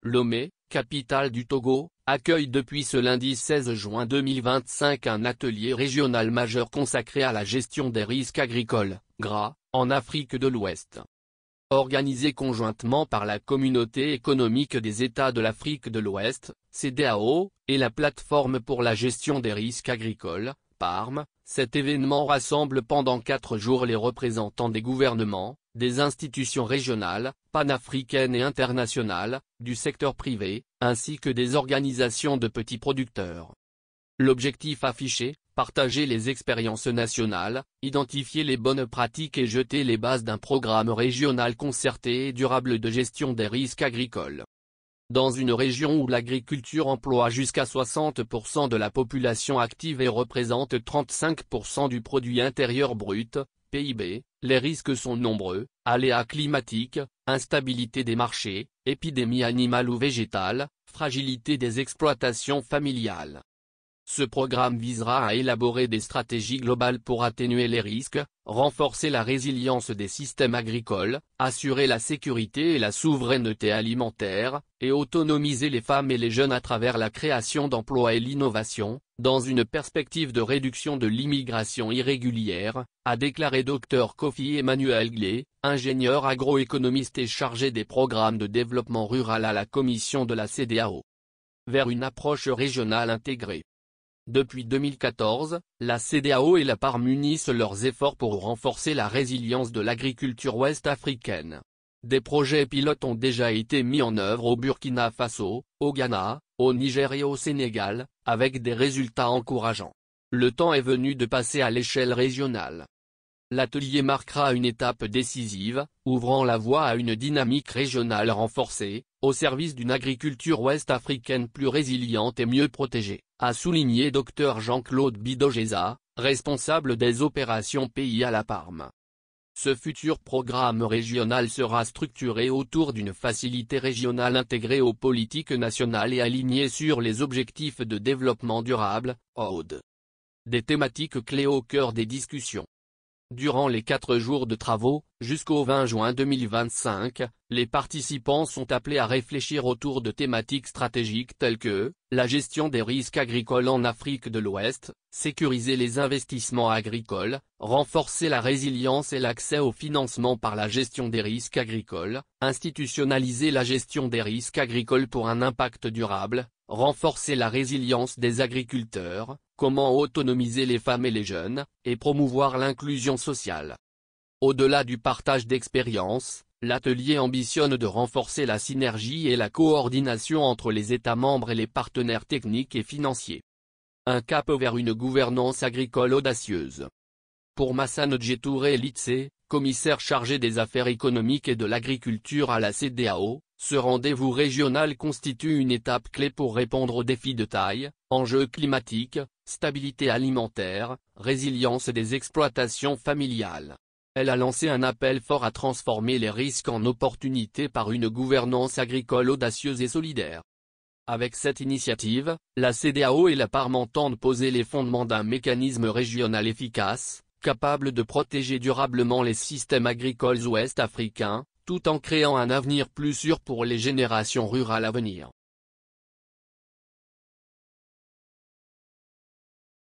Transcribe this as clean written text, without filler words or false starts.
Lomé, capitale du Togo, accueille depuis ce lundi 16 juin 2025 un atelier régional majeur consacré à la gestion des risques agricoles, GRA, en Afrique de l'Ouest. Organisé conjointement par la Communauté économique des États de l'Afrique de l'Ouest, CEDEAO, et la Plateforme pour la gestion des risques agricoles, PARM, cet événement rassemble pendant 4 jours les représentants des gouvernements, des institutions régionales, panafricaines et internationales, du secteur privé, ainsi que des organisations de petits producteurs. L'objectif affiché, partager les expériences nationales, identifier les bonnes pratiques et jeter les bases d'un programme régional concerté et durable de gestion des risques agricoles. Dans une région où l'agriculture emploie jusqu'à 60% de la population active et représente 35% du produit intérieur brut, PIB, les risques sont nombreux: aléas climatiques, instabilité des marchés, épidémies animales ou végétales, fragilité des exploitations familiales. Ce programme visera à élaborer des stratégies globales pour atténuer les risques, renforcer la résilience des systèmes agricoles, assurer la sécurité et la souveraineté alimentaire, et autonomiser les femmes et les jeunes à travers la création d'emplois et l'innovation, dans une perspective de réduction de l'immigration irrégulière, a déclaré Dr Kofi Emmanuel Glé, ingénieur agroéconomiste et chargé des programmes de développement rural à la commission de la CEDEAO. Vers une approche régionale intégrée. Depuis 2014, la CEDEAO et la PARM unissent leurs efforts pour renforcer la résilience de l'agriculture ouest-africaine. Des projets pilotes ont déjà été mis en œuvre au Burkina Faso, au Ghana, au Niger et au Sénégal, avec des résultats encourageants. Le temps est venu de passer à l'échelle régionale. L'atelier marquera une étape décisive, ouvrant la voie à une dynamique régionale renforcée, au service d'une agriculture ouest-africaine plus résiliente et mieux protégée, a souligné Dr Jean-Claude Bidogeza, responsable des opérations pays à la PARM. Ce futur programme régional sera structuré autour d'une facilité régionale intégrée aux politiques nationales et alignée sur les objectifs de développement durable, ODD. Des thématiques clés au cœur des discussions. Durant les 4 jours de travaux, jusqu'au 20 juin 2025, les participants sont appelés à réfléchir autour de thématiques stratégiques telles que la gestion des risques agricoles en Afrique de l'Ouest, sécuriser les investissements agricoles, renforcer la résilience et l'accès au financement par la gestion des risques agricoles, institutionnaliser la gestion des risques agricoles pour un impact durable, renforcer la résilience des agriculteurs, comment autonomiser les femmes et les jeunes, et promouvoir l'inclusion sociale. Au-delà du partage d'expériences, l'atelier ambitionne de renforcer la synergie et la coordination entre les États membres et les partenaires techniques et financiers. Un cap vers une gouvernance agricole audacieuse. Pour Massane Djetouré Litsé, commissaire chargé des affaires économiques et de l'agriculture à la CEDEAO, ce rendez-vous régional constitue une étape clé pour répondre aux défis de taille, enjeux climatiques, stabilité alimentaire, résilience des exploitations familiales. Elle a lancé un appel fort à transformer les risques en opportunités par une gouvernance agricole audacieuse et solidaire. Avec cette initiative, la CEDEAO et la PARM entendent poser les fondements d'un mécanisme régional efficace, capable de protéger durablement les systèmes agricoles ouest-africains, tout en créant un avenir plus sûr pour les générations rurales à venir.